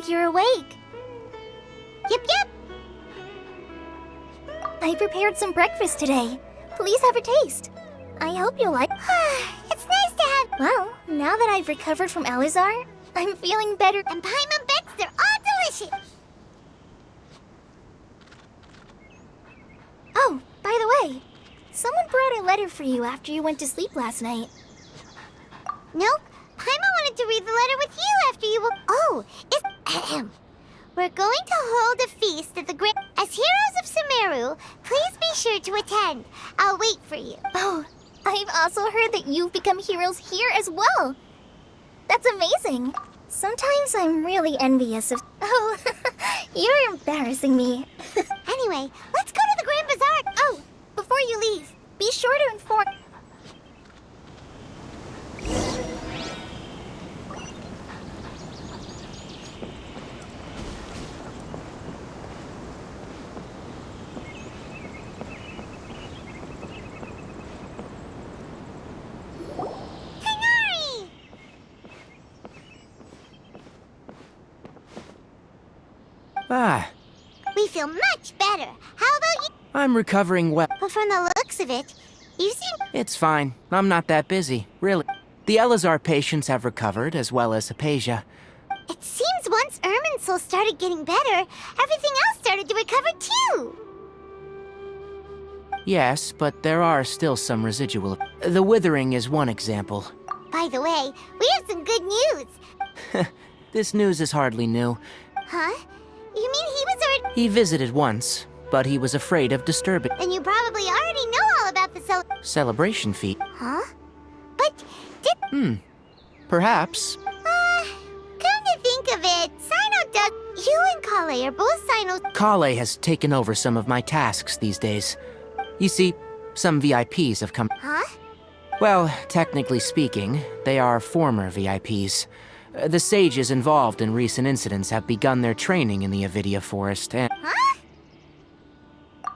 like you're awake. Yep. I prepared some breakfast today. Please have a taste. I hope you like. It's nice to have. Well, now that I've recovered from Alizar, I'm feeling better. And Paimon bets they're all delicious. Oh, by the way, someone brought a letter for you after you went to sleep last night. Nope. Paimon wanted to read the letter with you after you were. Oh, it's. We're going to hold a feast at the Grand. As heroes of Sumeru, please be sure to attend. I'll wait for you. Oh, I've also heard that you've become heroes here as well. That's amazing. Sometimes I'm really envious of. Oh, you're embarrassing me. Anyway, let's go to the Grand Bazaar. Oh, before you leave, be sure to inform. We feel much better. How about you? I'm recovering well. But from the looks of it, you seem... It's fine. I'm not that busy, really. The Elazar patients have recovered, as well as Hypatia. It seems once Irminsul started getting better, everything else started to recover too. Yes, but there are still some residual. The withering is one example. By the way, we have some good news. This news is hardly new. Huh? You mean he was already... He visited once, but he was afraid of disturbing. Then you probably already know all about the celebration feat. Huh? But did... Perhaps. Come to think of it, Sino does... You and Kale are both Sinos... Kale has taken over some of my tasks these days. You see, some VIPs have come... Huh? Well, technically speaking, they are former VIPs. The sages involved in recent incidents have begun their training in the Avidia Forest and... Huh?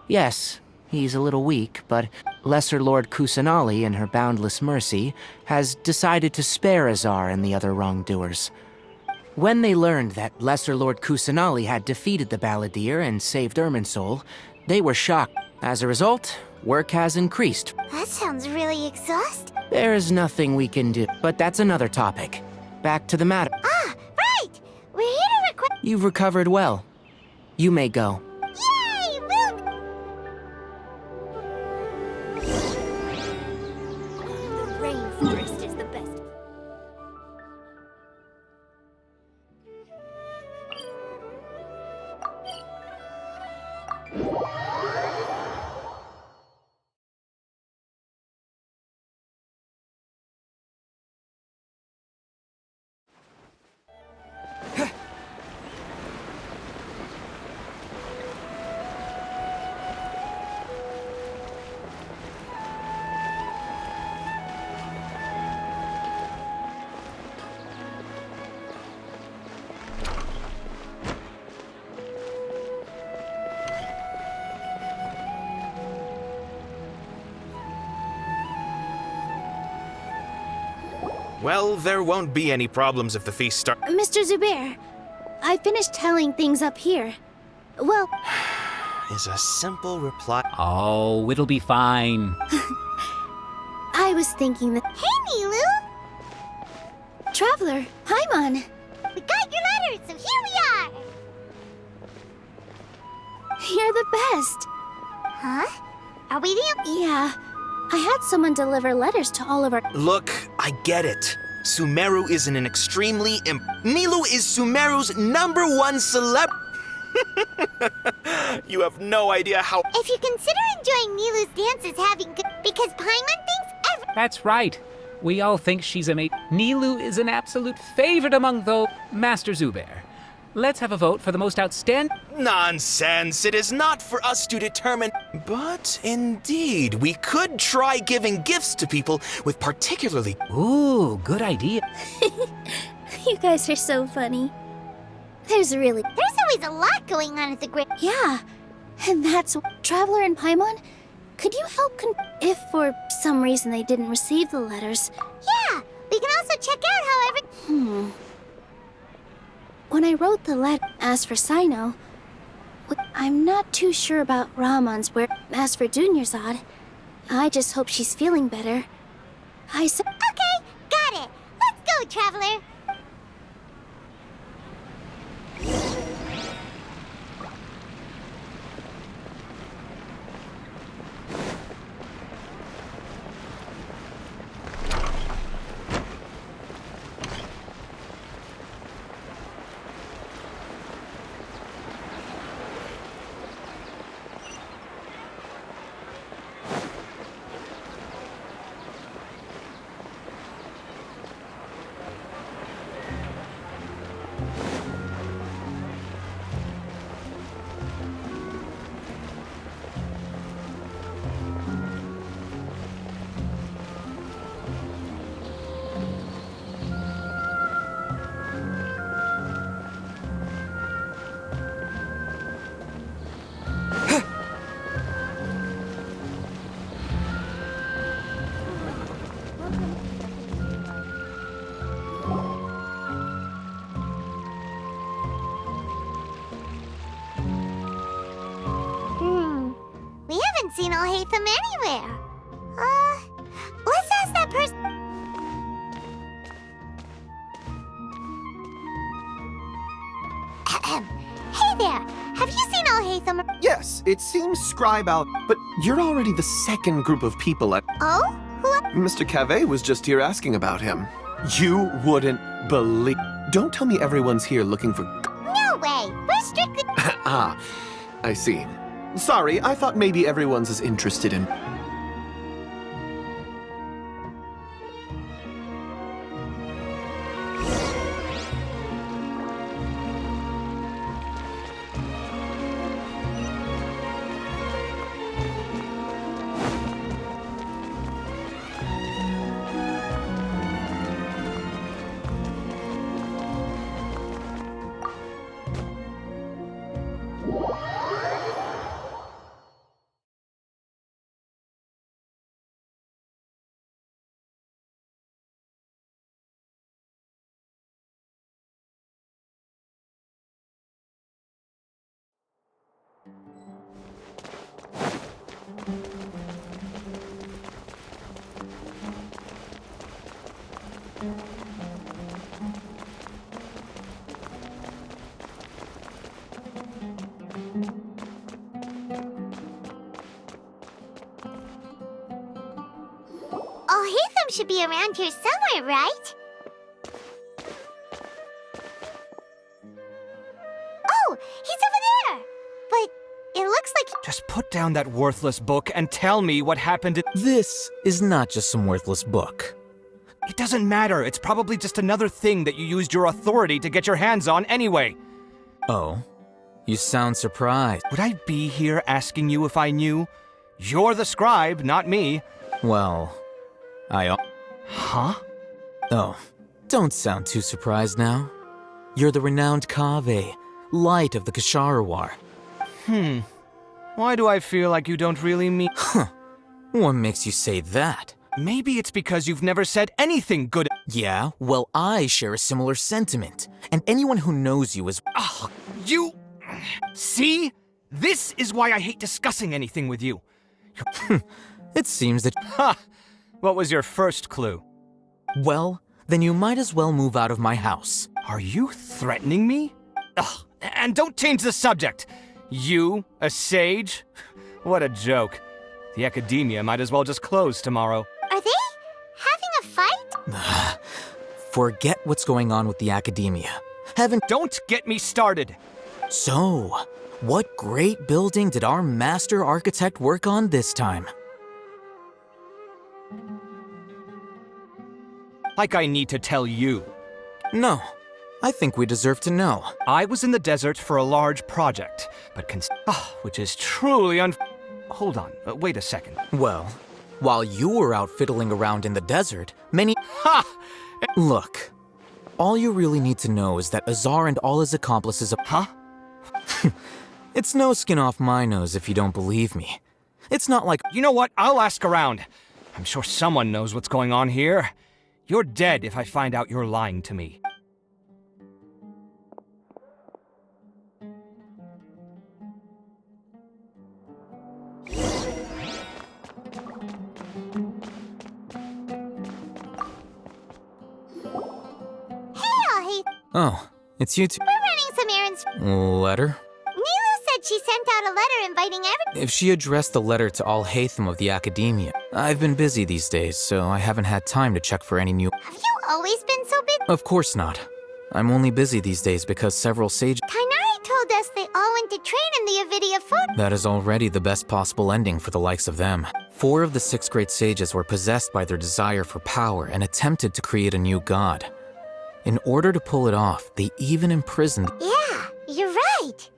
Yes, he's a little weak, but Lesser Lord Kusanali, in her boundless mercy, has decided to spare Azar and the other wrongdoers. When they learned that Lesser Lord Kusanali had defeated the Balladeer and saved Irminsul, they were shocked. As a result, work has increased. That sounds really exhausting. There's nothing we can do, but that's another topic. Back to the matter. Ah, right! We're here to request... You've recovered well. You may go. Yay! Woo! The rainforest is the best. Well, there won't be any problems if the feast starts. Mr. Zubair, I finished telling things up here. Well... Is a simple reply. Oh, it'll be fine. I was thinking that... Hey, Nilu! Traveler, Paimon! We got your letters, so here we are! You're the best. Huh? Are we the... Yeah, I had someone deliver letters to all of our... Look, I get it. Sumeru is in an extremely Nilu is Sumeru's #1 celeb. You have no idea how... If you consider enjoying Nilu's dances having good... Because Paimon thinks every... That's right. We all think she's a mate. Nilu is an absolute favorite among the Master Zubair. Let's have a vote for the most outstanding... Nonsense! It is not for us to determine. But indeed, we could try giving gifts to people with particularly... Ooh, good idea. You guys are so funny. There's always a lot going on at the Great... Yeah, and that's... Traveler and Paimon, could you help if for some reason they didn't receive the letters? Yeah, we can also check out how every... When I wrote the letter, as for Sino, I'm not too sure about Ramon's where. As for Dunyarzad, I just hope she's feeling better. I said. Okay, got it. Let's go, Traveler. We haven't seen Alhaitham anywhere. Let's ask that person. Hey there, have you seen Alhaitham? Yes, it seems Scribe out, but you're already the second group of people at. Oh? Who? Mr. Cave was just here asking about him. You wouldn't believe. Don't tell me everyone's here looking for. No way. We're strictly. Ah, I see. Sorry, I thought maybe everyone's as interested in. Alhaitham should be around here somewhere, right? Oh, he's over there! But it looks like. Just put down that worthless book and tell me what happened. This is not just some worthless book. It doesn't matter. It's probably just another thing that you used your authority to get your hands on anyway. Oh, you sound surprised. Would I be here asking you if I knew? You're the scribe, not me. Well, Huh? Oh, don't sound too surprised now. You're the renowned Kaveh, light of the Ksharawar. Why do I feel like you don't really mean? What makes you say that? Maybe it's because you've never said anything good. Yeah, well, I share a similar sentiment, and anyone who knows you is. Oh, you... See? This is why I hate discussing anything with you. It seems that. Ha! What was your first clue? Well, then you might as well move out of my house. Are you threatening me? Ugh, and don't change the subject. You, a sage? What a joke. The academia might as well just close tomorrow. Are they having a fight? Forget what's going on with the academia. Don't get me started. So, what great building did our master architect work on this time? Like I need to tell you. No, I think we deserve to know. I was in the desert for a large project, but which is truly Hold on, wait a second. Well, while you were out fiddling around in the desert, many. Ha! Look, all you really need to know is that Azar and all his accomplices. Huh? It's no skin off my nose if you don't believe me. It's not like. You know what? I'll ask around. I'm sure someone knows what's going on here. You're dead if I find out you're lying to me. Oh, it's you two. We're running some errands. Letter? Nilu said she sent out a letter inviting everyone. If she addressed the letter to all Hatham of the Academia. I've been busy these days, so I haven't had time to check for any new. Have you always been so busy? Of course not. I'm only busy these days because several sages. Kainari told us they all went to train in the Avidia Fort. That is already the best possible ending for the likes of them. 4 of the 6 great sages were possessed by their desire for power and attempted to create a new god. In order to pull it off, they even imprisoned. Yeah, you're right.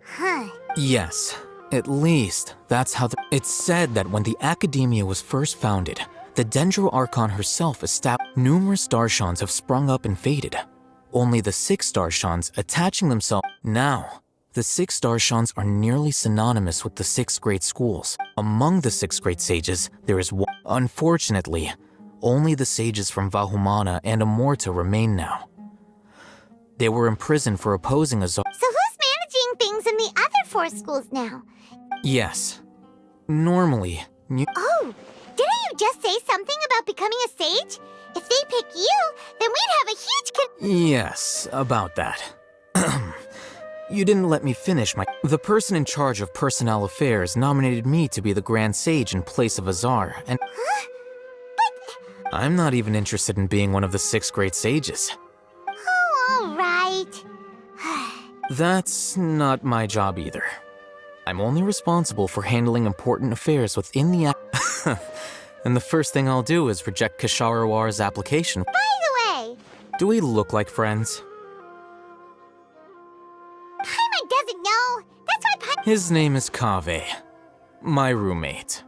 Huh. Yes, at least that's how it's said that when the Academia was first founded, the Dendro Archon herself established. Numerous Darshans have sprung up and faded. Only the 6 Darshans attaching themselves. Now, the 6 Darshans are nearly synonymous with the 6 great schools. Among the 6 great sages, there is one. Unfortunately, only the sages from Vahumana and Amorta remain now. They were imprisoned for opposing Azar. So who's managing things in the other 4 schools now? Yes. Normally, Oh, didn't you just say something about becoming a sage? If they pick you, then we'd have a huge Yes, about that. You didn't let me finish my. The person in charge of personnel affairs nominated me to be the Grand Sage in place of Azar, and. Huh? But. I'm not even interested in being one of the 6 great sages. Oh, all right. That's not my job either. I'm only responsible for handling important affairs within the and the first thing I'll do is reject Kasharawar's application. By the way, Do we look like friends? Paimon doesn't know. That's why Paimon. His name is Kaveh, my roommate.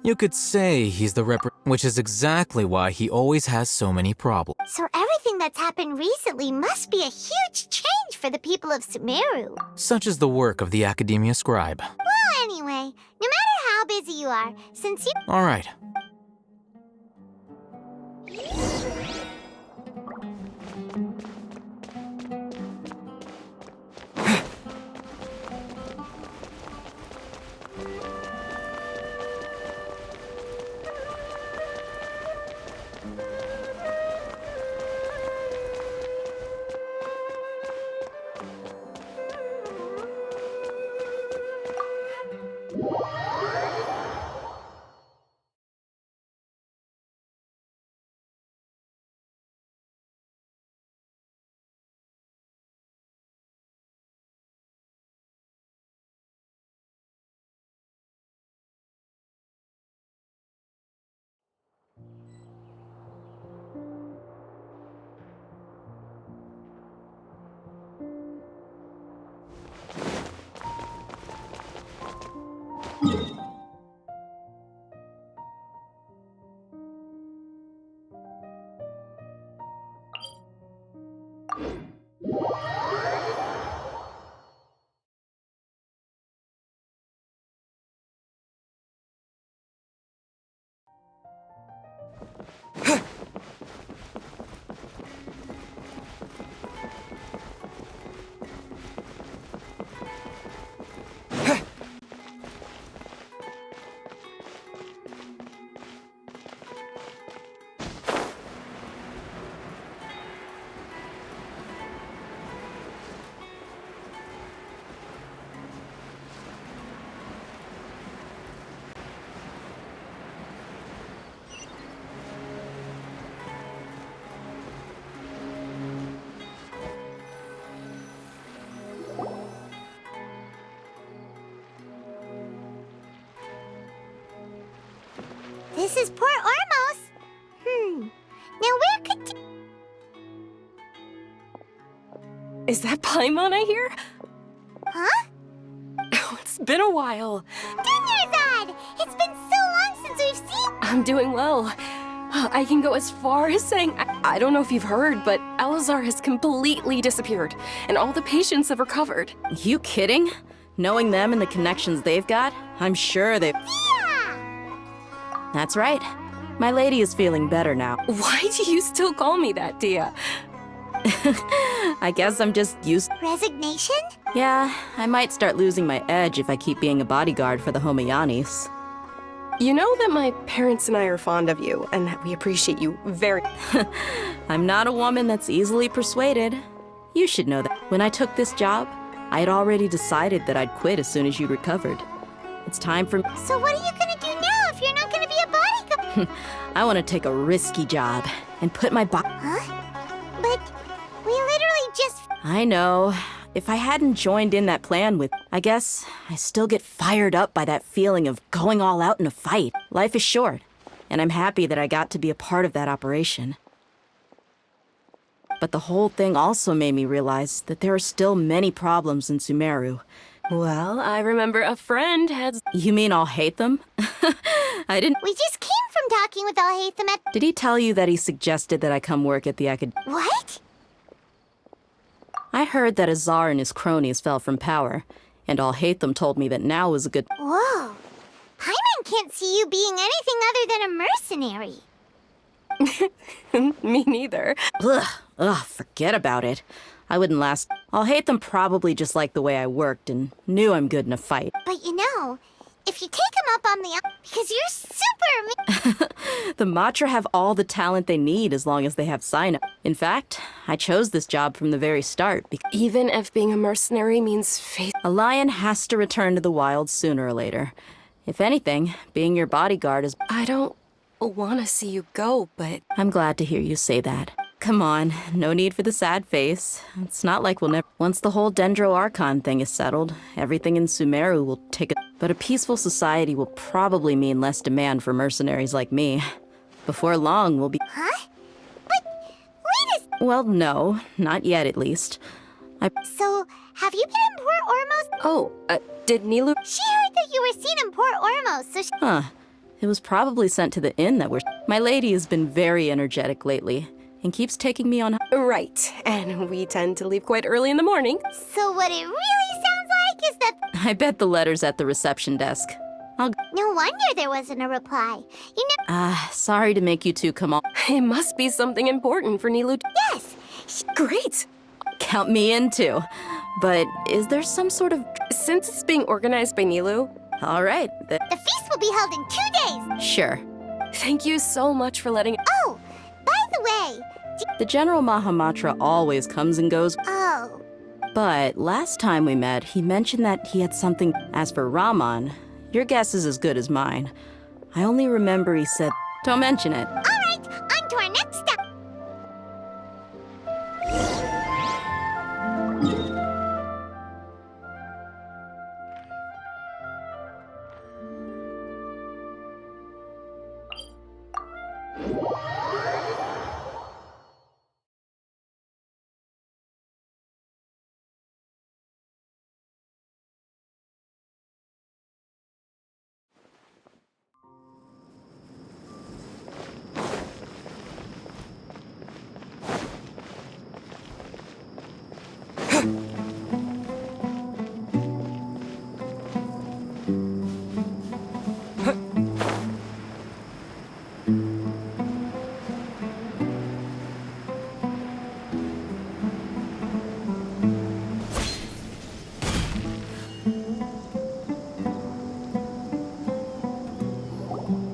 You could say he's the which is exactly why he always has so many problems. So everything that's happened recently must be a huge change for the people of Sumeru. Such is the work of the Academia Scribe. Well, anyway, no matter how busy you are, since you. All right. This is Port Ormos. Now where could... Is that Paimon I hear? Huh? Oh, it's been a while. Dunyazad! It's been so long since we've seen... I'm doing well. I can go as far as saying, I don't know if you've heard, but Elazar has completely disappeared, and all the patients have recovered. You kidding? Knowing them and the connections they've got, I'm sure they... Yeah! That's right. My lady is feeling better now. Why do you still call me that, Dia? I guess I'm just used... Resignation? Yeah, I might start losing my edge if I keep being a bodyguard for the Homayanis. You know that my parents and I are fond of you, and that we appreciate you very... I'm not a woman that's easily persuaded. You should know that. When I took this job, I had already decided that I'd quit as soon as you recovered. It's time for... So what are you gonna do now if you're not gonna be a bodyguard? I want to take a risky job and put my Huh? But we literally just... I know. If I hadn't joined in that plan with... I guess I still get fired up by that feeling of going all out in a fight. Life is short, and I'm happy that I got to be a part of that operation. But the whole thing also made me realize that there are still many problems in Sumeru. Well, I remember a friend had... You mean I'll hate them? I didn't... We just came from talking with Alhaitham at... Did he tell you that he suggested that I come work at the academy? What? I heard that Azar and his cronies fell from power, and Alhaitham told me that now was a good... Whoa. Paimon can't see you being anything other than a mercenary. Me neither. Ugh, forget about it. I wouldn't last... Alhaitham probably just liked the way I worked and knew I'm good in a fight. But you know, if you take him up on the... Because you're super... The Matra have all the talent they need as long as they have sign-up. In fact, I chose this job from the very start because... Even if being a mercenary means faith... A lion has to return to the wild sooner or later. If anything, being your bodyguard is... I don't want to see you go, but... I'm glad to hear you say that. Come on, no need for the sad face. It's not like we'll never... Once the whole Dendro Archon thing is settled, everything in Sumeru will take a... But a peaceful society will probably mean less demand for mercenaries like me. Before long, we'll be... Huh? But wait a... Well, no, not yet at least. So, have you been in Port Ormos? Oh, did Nilu... She heard that you were seen in Port Ormos, so she... Huh. It was probably sent to the inn that we're... My lady has been very energetic lately, and keeps taking me on... Right, and we tend to leave quite early in the morning. So what it really sounds like is that... I bet the letter's at the reception desk. No wonder there wasn't a reply. You know... Sorry to make you two come on. It must be something important for Nilu... Yes! Great! Count me in too. But is there some sort of... Since it's being organized by Nilu... All right. The feast will be held in 2 days! Sure. Thank you so much for letting... Oh, by the way... The General Mahamatra always comes and goes. Oh. But last time we met, he mentioned that he had something... As for Raman, your guess is as good as mine. I only remember he said... Don't mention it. All right, on to our next step.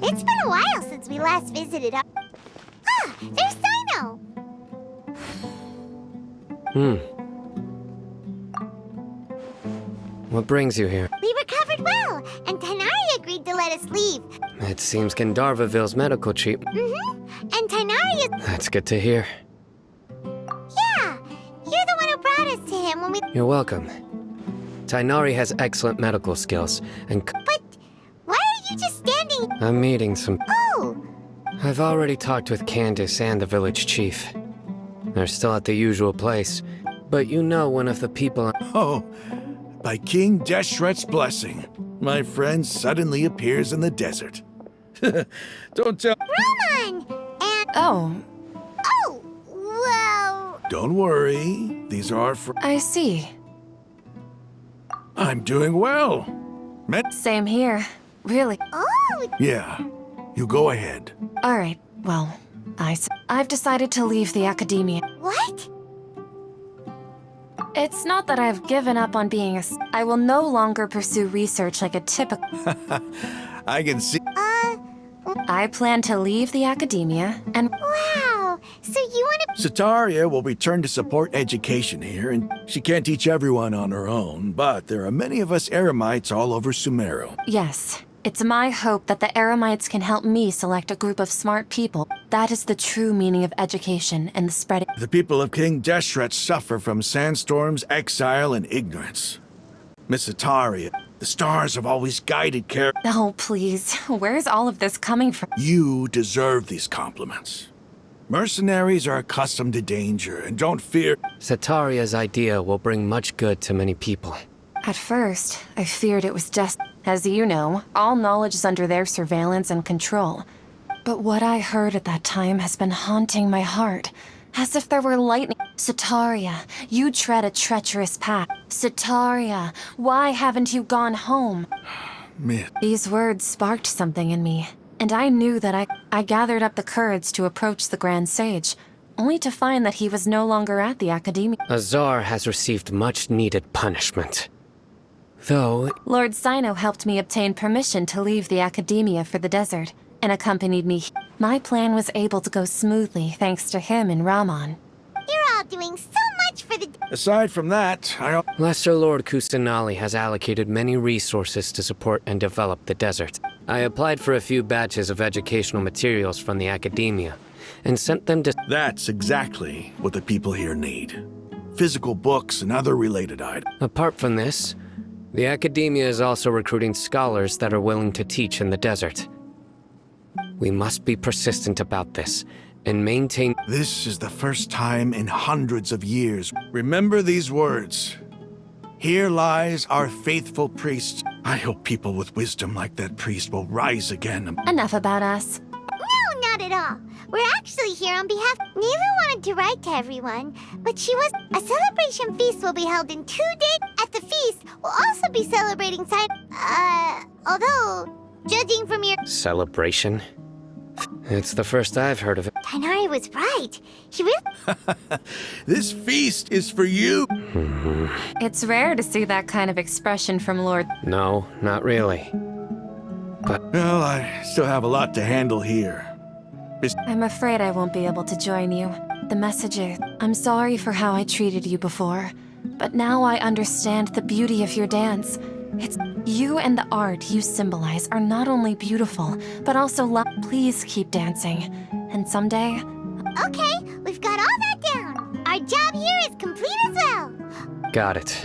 It's been a while since we last visited our... Ah, there's Sino! What brings you here? We recovered well, and Tainari agreed to let us leave. It seems Gandharvaville's medical chief. And Tainari is... That's good to hear. Yeah, you're the one who brought us to him when we... You're welcome. Tainari has excellent medical skills, and... But why are you just standing... I'm meeting some... Oh! I've already talked with Candace and the village chief. They're still at the usual place, but you know one of the people... Oh, by King Deshret's blessing, my friend suddenly appears in the desert. Don't tell... Roman! And... Oh. Oh, well... Don't worry, these are our friends. I see. I'm doing well. Same here. Really. Oh! Yeah, you go ahead. All right, well, I've decided to leave the academia. What? It's not that I've given up on being I will no longer pursue research like a typical... I can see... I plan to leave the academia and... Wow! So you want to... Sataria will return to support education here, and she can't teach everyone on her own, but there are many of us Eremites all over Sumeru. Yes. It's my hope that the Eremites can help me select a group of smart people. That is the true meaning of education and the spreading... The people of King Deshret suffer from sandstorms, exile, and ignorance. Miss Sataria, the stars have always guided care. Oh, please. Where's all of this coming from? You deserve these compliments. Mercenaries are accustomed to danger and don't fear... Sataria's idea will bring much good to many people. At first, I feared it was just... As you know, all knowledge is under their surveillance and control. But what I heard at that time has been haunting my heart. As if there were lightning... Sataria, you tread a treacherous path. Sataria, why haven't you gone home? Myth. These words sparked something in me, and I knew that I gathered up the courage to approach the Grand Sage, only to find that he was no longer at the Academia. Azar has received much-needed punishment. Though... Lord Sino helped me obtain permission to leave the Academia for the desert, and accompanied me. My plan was able to go smoothly thanks to him and Rahman. You're all doing so much for the... Aside from that, Lesser Lord Kusanali has allocated many resources to support and develop the desert. I applied for a few batches of educational materials from the Academia, and sent them to... That's exactly what the people here need. Physical books and other related items. Apart from this, the Academia is also recruiting scholars that are willing to teach in the desert. We must be persistent about this, and maintain... This is the first time in hundreds of years. Remember these words. Here lies our faithful priest. I hope people with wisdom like that priest will rise again. Enough about us. No, not at all. We're actually here on behalf... Neela wanted to write to everyone, but she was... A celebration feast will be held in 2 days. At the feast, we'll also be celebrating although, judging from your... Celebration? It's the first I've heard of it. Tainari was right. He really... This feast is for you. It's rare to see that kind of expression from Lord... No, not really. But... Well, I still have a lot to handle here. I'm afraid I won't be able to join you. The messenger... I'm sorry for how I treated you before, but now I understand the beauty of your dance. It's... You and the art you symbolize are not only beautiful, but also Please keep dancing. And someday... Okay, we've got all that down. Our job here is complete as well. Got it.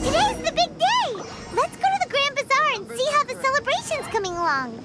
Today's the big day! Let's go to the Grand Bazaar and see how the celebration's coming along.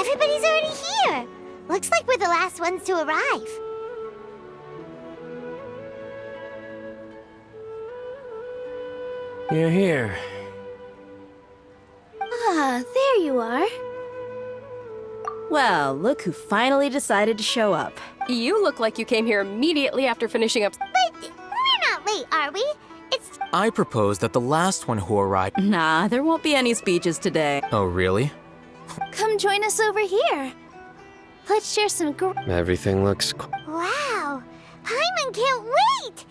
Everybody's already here. Looks like we're the last ones to arrive. You're here. Ah, there you are. Well, look who finally decided to show up. You look like you came here immediately after finishing up. But we're not late, are we? It's... I propose that the last one who arrived. Nah, there won't be any speeches today. Oh, really? Come join us over here. Let's share some Everything looks Wow! Paimon can't wait!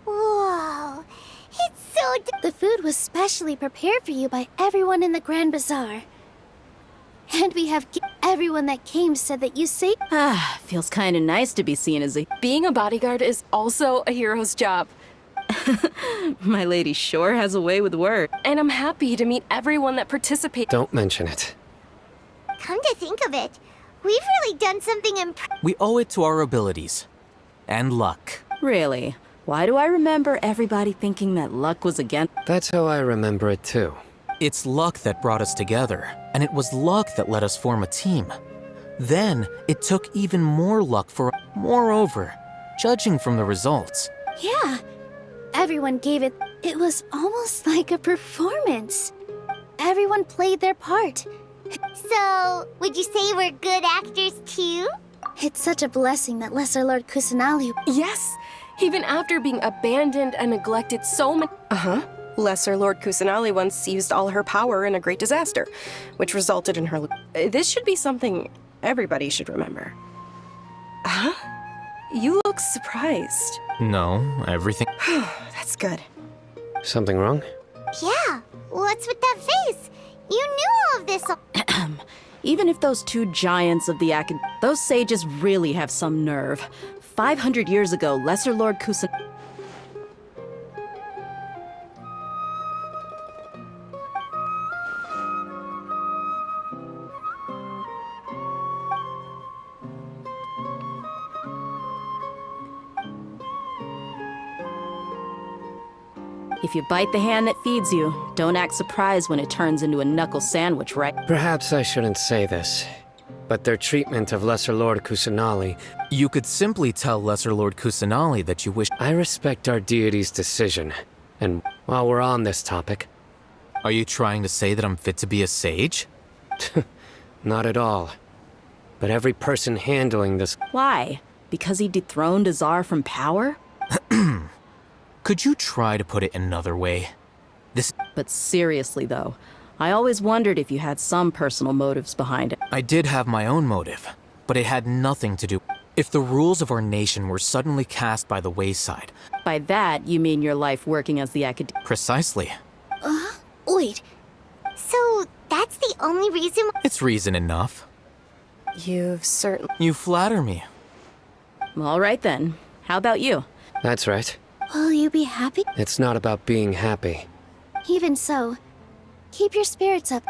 Whoa! It's so... The food was specially prepared for you by everyone in the Grand Bazaar. And we have everyone that came said that you saved. Ah, feels kinda nice to be seen as a... Being a bodyguard is also a hero's job. My lady sure has a way with words. And I'm happy to meet everyone that participated. Don't mention it. Come to think of it, we've really done something We owe it to our abilities. And luck. Really? Why do I remember everybody thinking that luck was against... That's how I remember it too. It's luck that brought us together, and it was luck that let us form a team. Then, it took even more luck for... Moreover, judging from the results... Yeah, everyone gave it. It was almost like a performance. Everyone played their part. So, would you say we're good actors too? It's such a blessing that Lesser Lord Kusanali... Yes! Even after being abandoned and neglected so many... Lesser Lord Kusanali once used all her power in a great disaster, which resulted in her... This should be something everybody should remember. Huh? You look surprised. No, everything... That's good. Something wrong? Yeah, what's with that face? You knew all of this. Even if those two giants of the those sages really have some nerve. 500 years ago, Lesser Lord Kusan... If you bite the hand that feeds you, don't act surprised when it turns into a knuckle sandwich, right? Perhaps I shouldn't say this, but their treatment of Lesser Lord Kusanali... You could simply tell Lesser Lord Kusanali that you wish... I respect our deity's decision, and while we're on this topic... Are you trying to say that I'm fit to be a sage? Not at all. But every person handling this... Why? Because he dethroned Azar from power? Could you try to put it another way? But seriously, though, I always wondered if you had some personal motives behind it. I did have my own motive, but it had nothing to do... If the rules of our nation were suddenly cast by the wayside... By that, you mean your life working as the academic... Precisely. Wait. So, that's the only reason... It's reason enough. You've certainly... You flatter me. All right then. How about you? That's right. Will you be happy? It's not about being happy. Even so, keep your spirits up.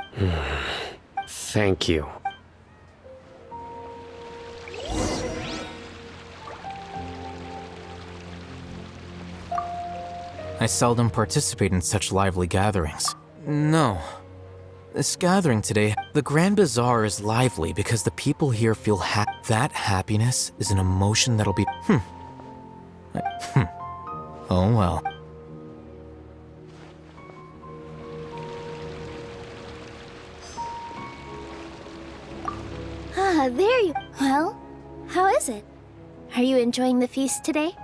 Thank you. I seldom participate in such lively gatherings. No. This gathering today, the Grand Bazaar is lively because the people here feel that happiness is an emotion that'll be... Oh well. Ah, there you... Well, how is it? Are you enjoying the feast today?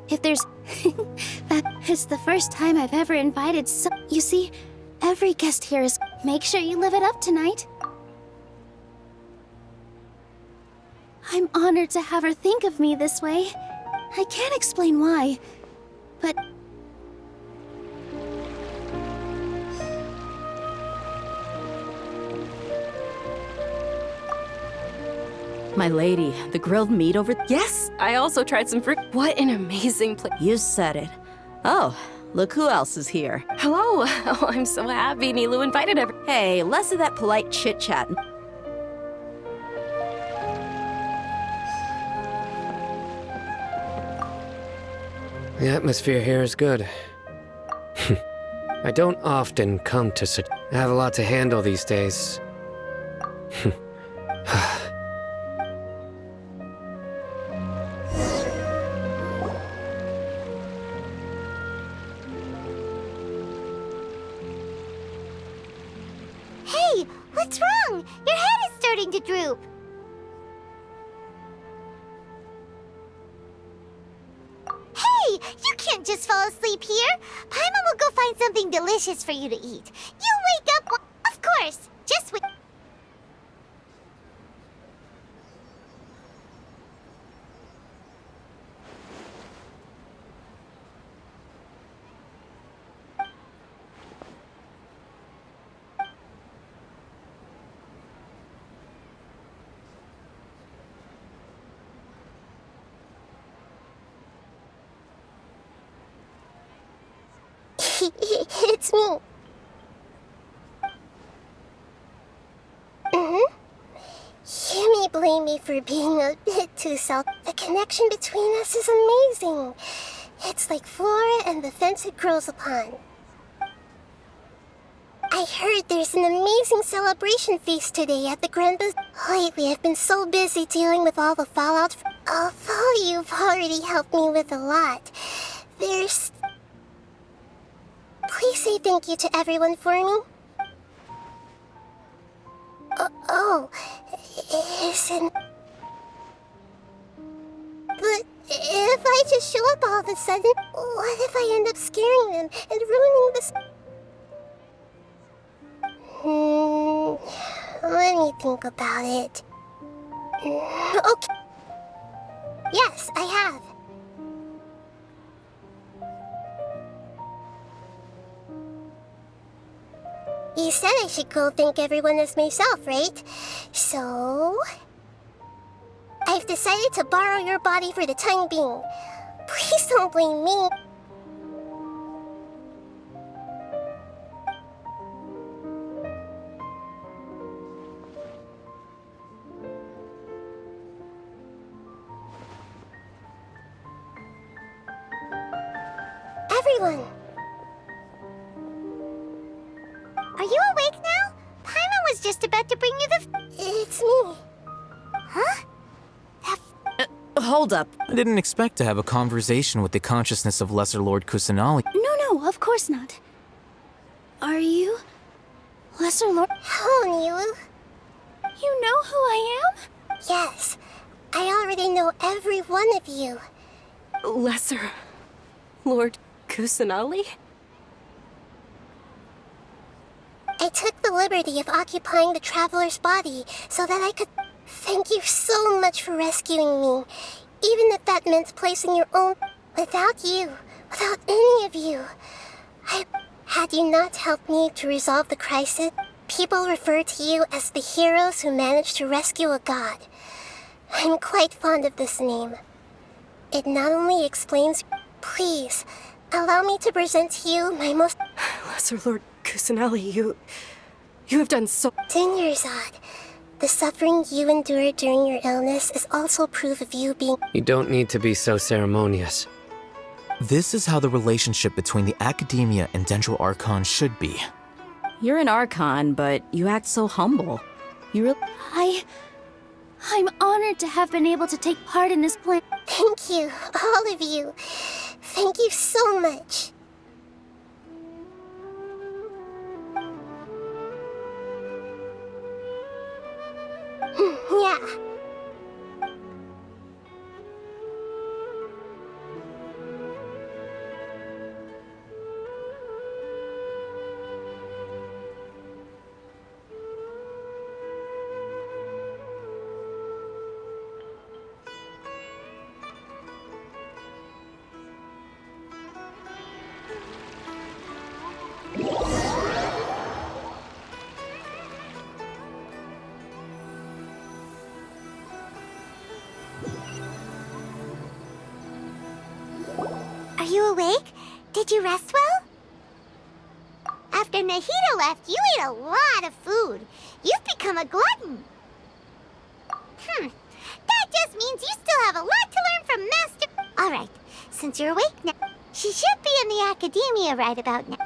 If there's... That is the first time I've ever invited You see, every guest here is... Make sure you live it up tonight. I'm honored to have her think of me this way. I can't explain why, but... My lady, the grilled meat over... Yes! I also tried some fruit. What an amazing place. You said it. Oh, Look who else is here. Hello. Oh, I'm so happy Nilu invited everyone. Hey, less of that polite chit-chat. The atmosphere here is good. I don't often come to such. I have a lot to handle these days. Hey, what's wrong? Your head is starting to droop. Hey, you can't just fall asleep here. Paimon will go find something delicious for you to eat. You wake up. Of course. Just wait. It's me. You may blame me for being a bit too self. The connection between us is amazing. It's like flora and the fence it grows upon. I heard there's an amazing celebration feast today at the Grand Bazaar. Lately, I've been so busy dealing with all the fallout. Although you've already helped me with a lot, there's... Please say thank you to everyone for me. Isn't... But if I just show up all of a sudden, what if I end up scaring them and ruining this... Let me think about it. Okay. Yes, I have. You said I should go thank everyone as myself, right? So... I've decided to borrow your body for the time being. Please don't blame me. Everyone! Are you awake now? Paimon was just about to bring you the... It's me. Huh? Hold up. I didn't expect to have a conversation with the consciousness of Lesser Lord Kusanali. No, of course not. Are you... Lesser Lord... Hello, Nilu. You know who I am? Yes. I already know every one of you. Lesser Lord Kusanali? I took the liberty of occupying the traveler's body so that I could... Thank you so much for rescuing me. Even if that meant placing your own... Without you, without any of you, had you not helped me to resolve the crisis, people refer to you as the heroes who managed to rescue a god. I'm quite fond of this name. It not only explains... Please, allow me to present to you my most... Lesser Lord Kusanali, you have done so... Dinyarzad, the suffering you endured during your illness is also proof of you being... You don't need to be so ceremonious. This is how the relationship between the Academia and Dendro Archon should be. You're an Archon, but you act so humble. You really... I'm honored to have been able to take part in this plan. Thank you, all of you. Thank you so much. Yeah. Are you awake? Did you rest well? After Nahida left, you ate a lot of food. You've become a glutton. That just means you still have a lot to learn from Master... Alright, since you're awake now, she should be in the academia right about now.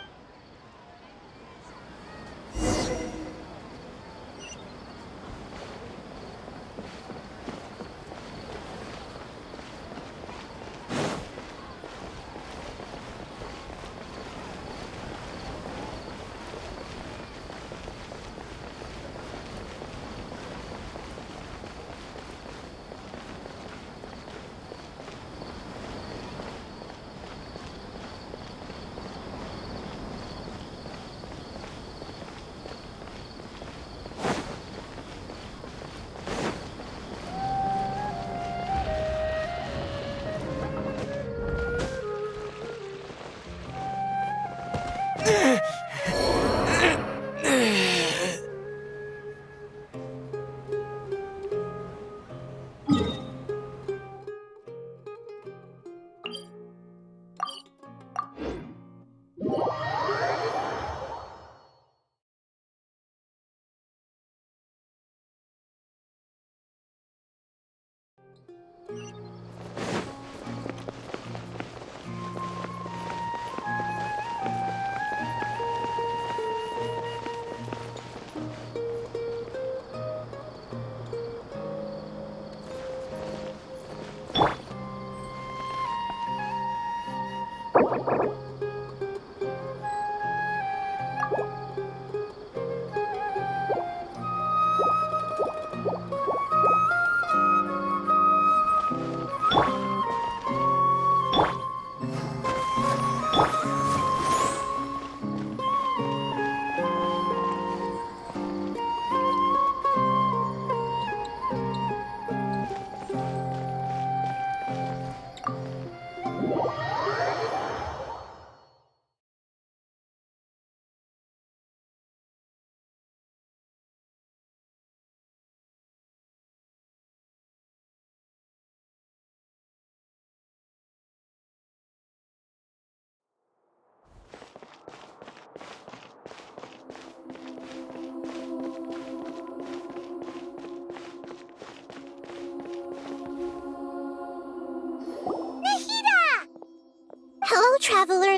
Hello, traveler.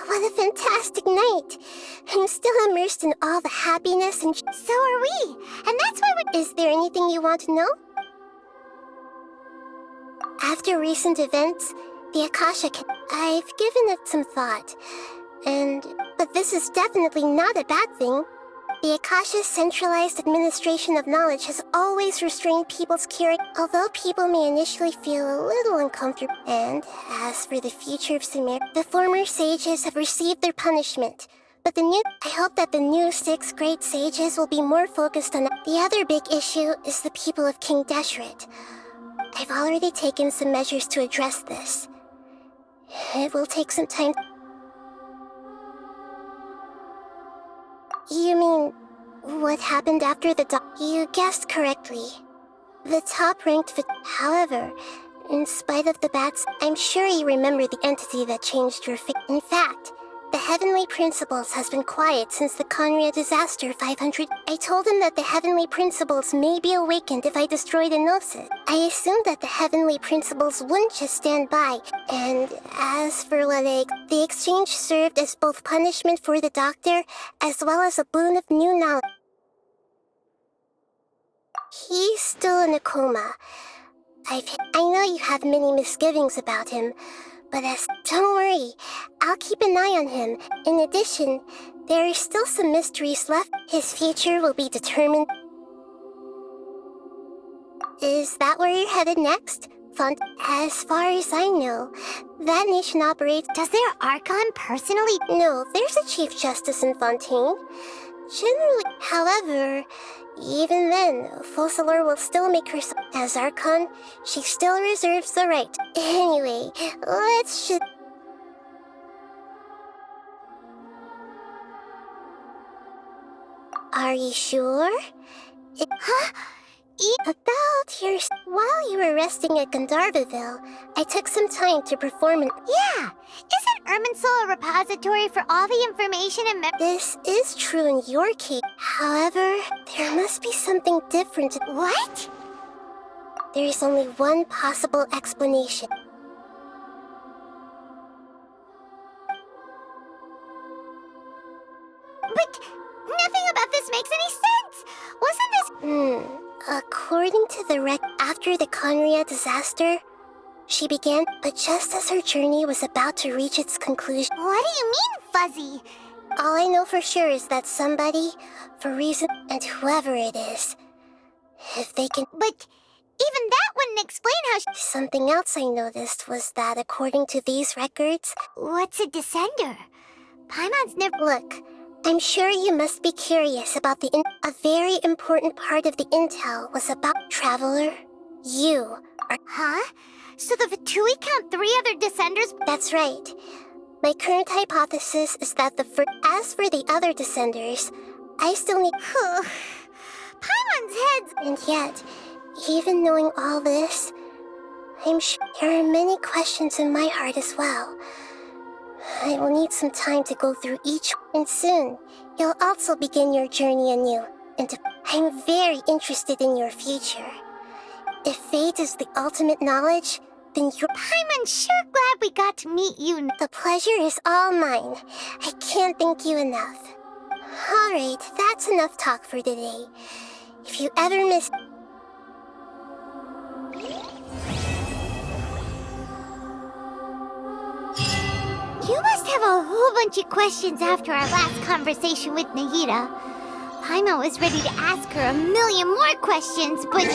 What a fantastic night. I'm still immersed in all the happiness and... So are we. And that's why we... Is there anything you want to know? After recent events, the Akasha can... I've given it some thought. But this is definitely not a bad thing. The Akasha's centralized administration of knowledge has always restrained people's curiosity, although people may initially feel a little uncomfortable. And as for the future of Sumer, the former sages have received their punishment. But I hope that the new 6 great sages will be more focused on... The other big issue is the people of King Deshret. I've already taken some measures to address this. It will take some time. You mean, what happened after the You guessed correctly. The top-ranked However, in spite of the bats, I'm sure you remember the entity that changed your fate. In fact, the Heavenly Principles has been quiet since the Conria disaster 500. I told him that the Heavenly Principles may be awakened if I destroy the Gnosis. I assumed that the Heavenly Principles wouldn't just stand by. And as for the exchange served as both punishment for the doctor, as well as a boon of new knowledge. He's still in a coma. I know you have many misgivings about him, but don't worry, I'll keep an eye on him. In addition, there are still some mysteries left. His future will be determined. Is that where you're headed next? As far as I know, that nation operates... Does their Archon personally... No, there's a Chief Justice in Fontaine. Generally, however, even then, Focalor will still make her... As Archon, she still reserves the right. Anyway, let's Are you sure? While you were resting at Gandharvaville, I took some time to perform an... Yeah! Isn't Irminsul a repository for all the information and This is true in your case. However, there must be something different. What? There is only one possible explanation. But nothing about this makes any sense! Wasn't this— According to the after the Conria disaster, she began, but just as her journey was about to reach its conclusion— What do you mean, Fuzzy? All I know for sure is that somebody, for reason, and whoever it is, if they can— But even that wouldn't explain how Something else I noticed was that according to these records— What's a descender? Paimon's never— Look, I'm sure you must be curious about the A very important part of the intel was about Traveler. You are— Huh? So the Vatui count 3 other descenders? That's right. My current hypothesis is that as for the other descenders, I still need— Paimon's heads— And yet, even knowing all this, I'm sure there are many questions in my heart as well. I will need some time to go through each, and soon, you'll also begin your journey anew. And I'm very interested in your future. If fate is the ultimate knowledge, then I'm sure glad we got to meet you. The pleasure is all mine. I can't thank you enough. Alright, that's enough talk for today. If you ever miss— You must have a whole bunch of questions after our last conversation with Nahida. Paimon was ready to ask her a million more questions, but—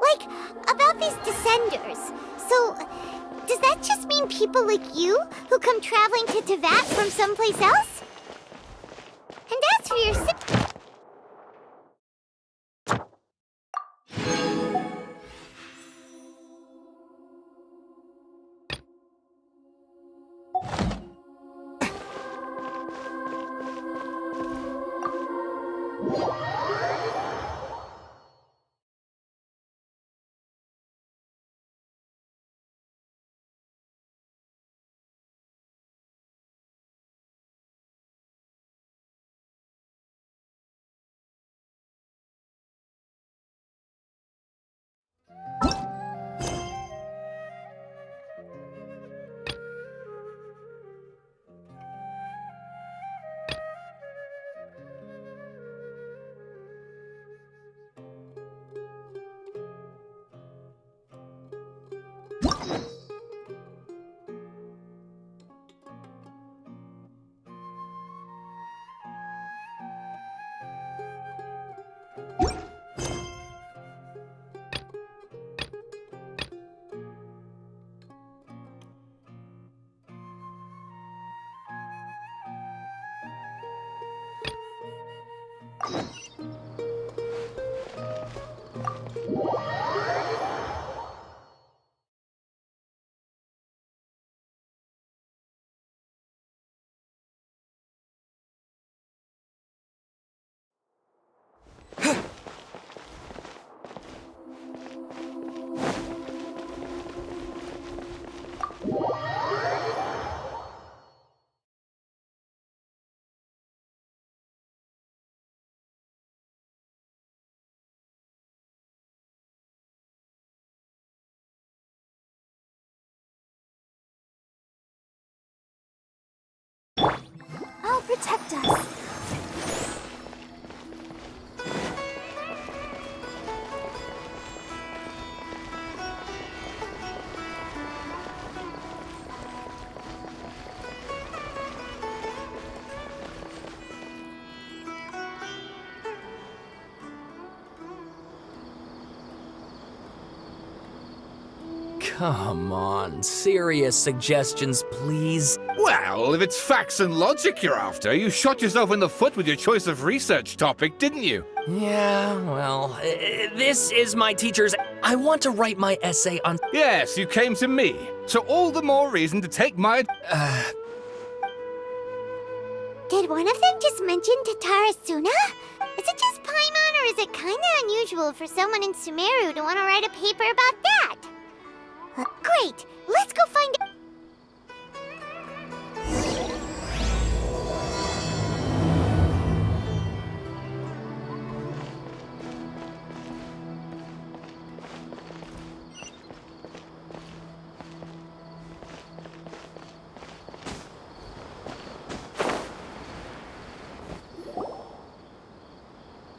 Like, about these descenders. So, does that just mean people like you who come traveling to Teyvat from someplace else? And as for your I'll protect us. Come on, serious suggestions, please. Well, if it's facts and logic you're after, you shot yourself in the foot with your choice of research topic, didn't you? Yeah, well, this is my teacher's. I want to write my essay on. Yes, you came to me. So all the more reason to take my... Did one of them just mention Tatarasuna? Is it just Paimon, or is it kinda unusual for someone in Sumeru to want to write a paper about that? Great! Let's go find out.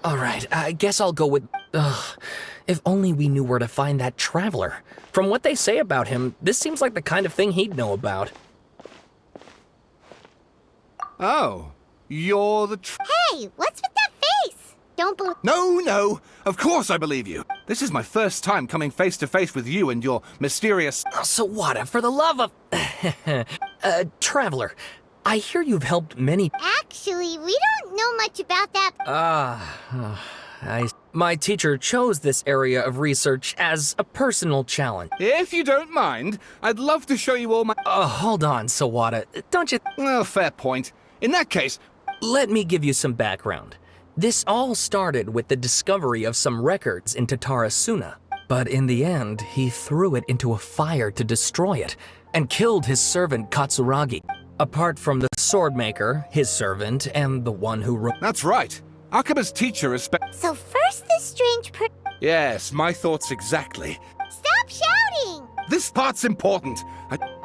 Alright, I guess I'll go with... Ugh, if only we knew where to find that traveler. From what they say about him, this seems like the kind of thing he'd know about. Oh, you're the Hey, what's with that face? Don't believe. No, of course I believe you. This is my first time coming face to face with you and your mysterious... Sawada, for the love of... traveler, I hear you've helped many... Actually, we don't know much about that. My teacher chose this area of research as a personal challenge. If you don't mind, I'd love to show you all my... Hold on, Sawada. Don't you... Well, fair point. In that case... Let me give you some background. This all started with the discovery of some records in Tatarasuna. But in the end, he threw it into a fire to destroy it, and killed his servant Katsuragi. Apart from the swordmaker, his servant, and the one who wrote... That's right. Akaba's teacher is... So first this strange Yes, my thoughts exactly. Stop shouting! This part's important.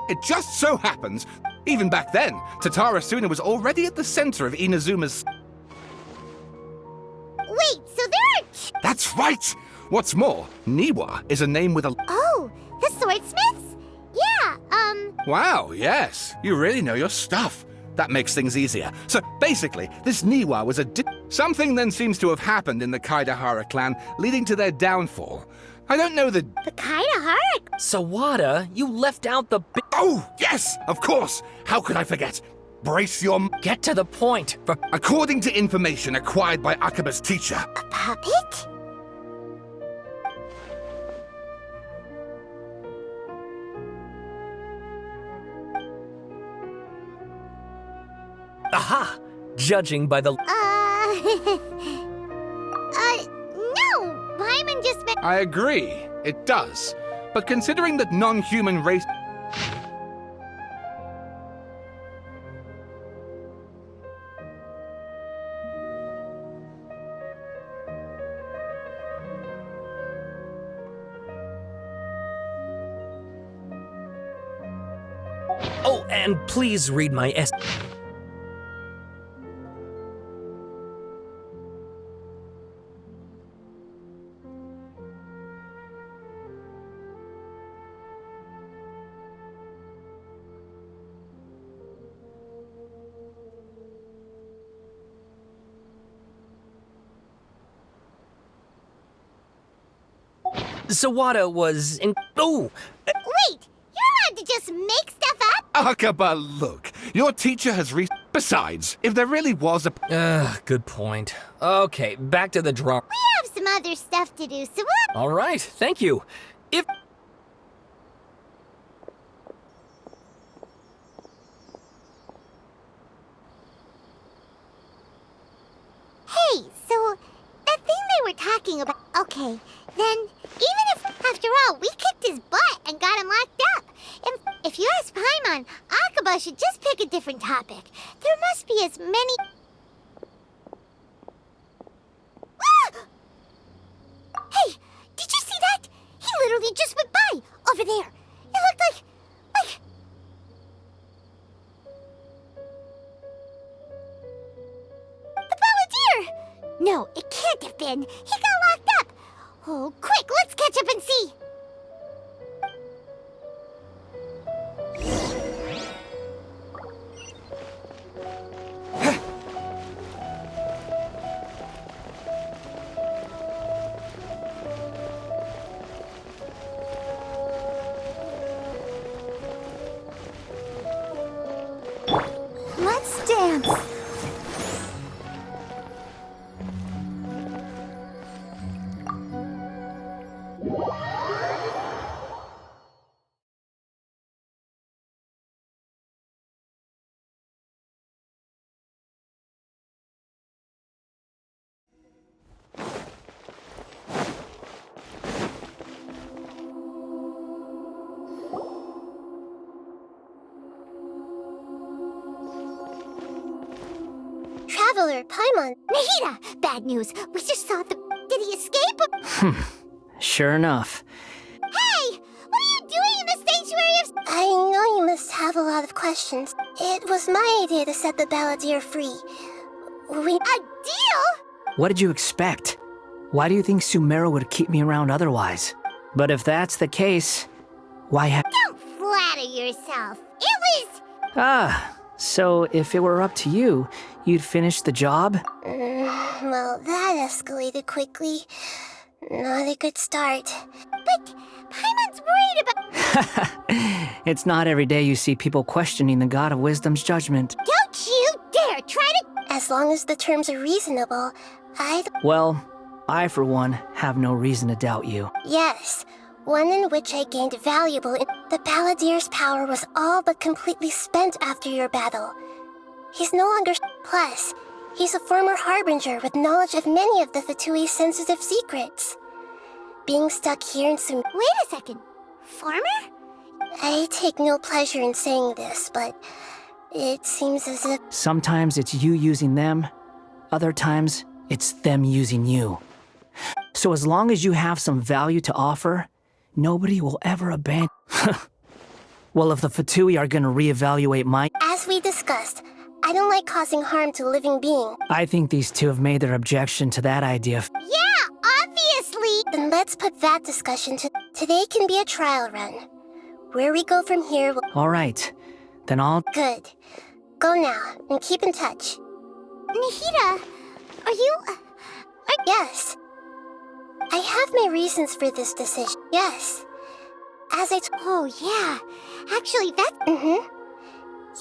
It just so happens, even back then, Tatarasuna was already at the center of Inazuma's... Wait, so there are... That's right! What's more, Niwa is a name with a... Oh, the swordsmiths? Yeah, Wow, yes. You really know your stuff. That makes things easier. So, basically, this Niwa was a something then seems to have happened in the Kaidahara clan, leading to their downfall. I don't know the... The Kaidahara? Sawada, you left out the... Oh, yes, of course! How could I forget? Brace your... Get to the point. According to information acquired by Akaba's teacher... A puppet? Aha! Judging by the... No! Paimon just meant... I agree, it does. But considering that non-human race... Oh, and please read my Sawada was in... Oh! Wait! You're allowed to just make stuff up? Akaba, look. Your teacher has Besides, if there really was a... Good point. Okay, back to the drum. We have some other stuff to do, so we'll... All right, thank you. If... Hey, so... That thing they were talking about... Okay, then, even if, after all, we kicked his butt and got him locked up, if you ask Paimon, Akaba should just pick a different topic. There must be as many... Hey, did you see that? He literally just went by, over there. It looked like... The Balladeer! No, it can't have been. He got locked up. Oh, quick, let's catch up and see. Let's dance. Scholar Paimon. Nahida! Bad news. We just saw the... Did he escape? Sure enough. Hey! What are you doing in the sanctuary of... I know you must have a lot of questions. It was my idea to set the Balladeer free. A deal? What did you expect? Why do you think Sumeru would keep me around otherwise? But if that's the case, why have... Don't flatter yourself. It was... So if it were up to you, you'd finish the job? Well, that escalated quickly. Not a good start. But Paimon's worried about... It's not every day you see people questioning the God of Wisdom's judgment. Don't you dare try to... As long as the terms are reasonable, Well, I, for one, have no reason to doubt you. Yes, one in which I gained valuable... The Balladeer's power was all but completely spent after your battle. He's no longer... Plus, he's a former Harbinger with knowledge of many of the Fatui's sensitive secrets. Being stuck here in some... Wait a second. Former? I take no pleasure in saying this, but it seems as if... Sometimes it's you using them, other times it's them using you. So as long as you have some value to offer, nobody will ever abandon... Well, if the Fatui are gonna reevaluate my... As we discussed, I don't like causing harm to a living being. I think these two have made their objection to that idea. Yeah, obviously! Then let's put that discussion to... Today can be a trial run. Where we go from here will... All right, then I'll... Good. Go now, and keep in touch. Nahida, are you... Yes. I have my reasons for this decision. Yes. As I... Oh, yeah. Actually, that...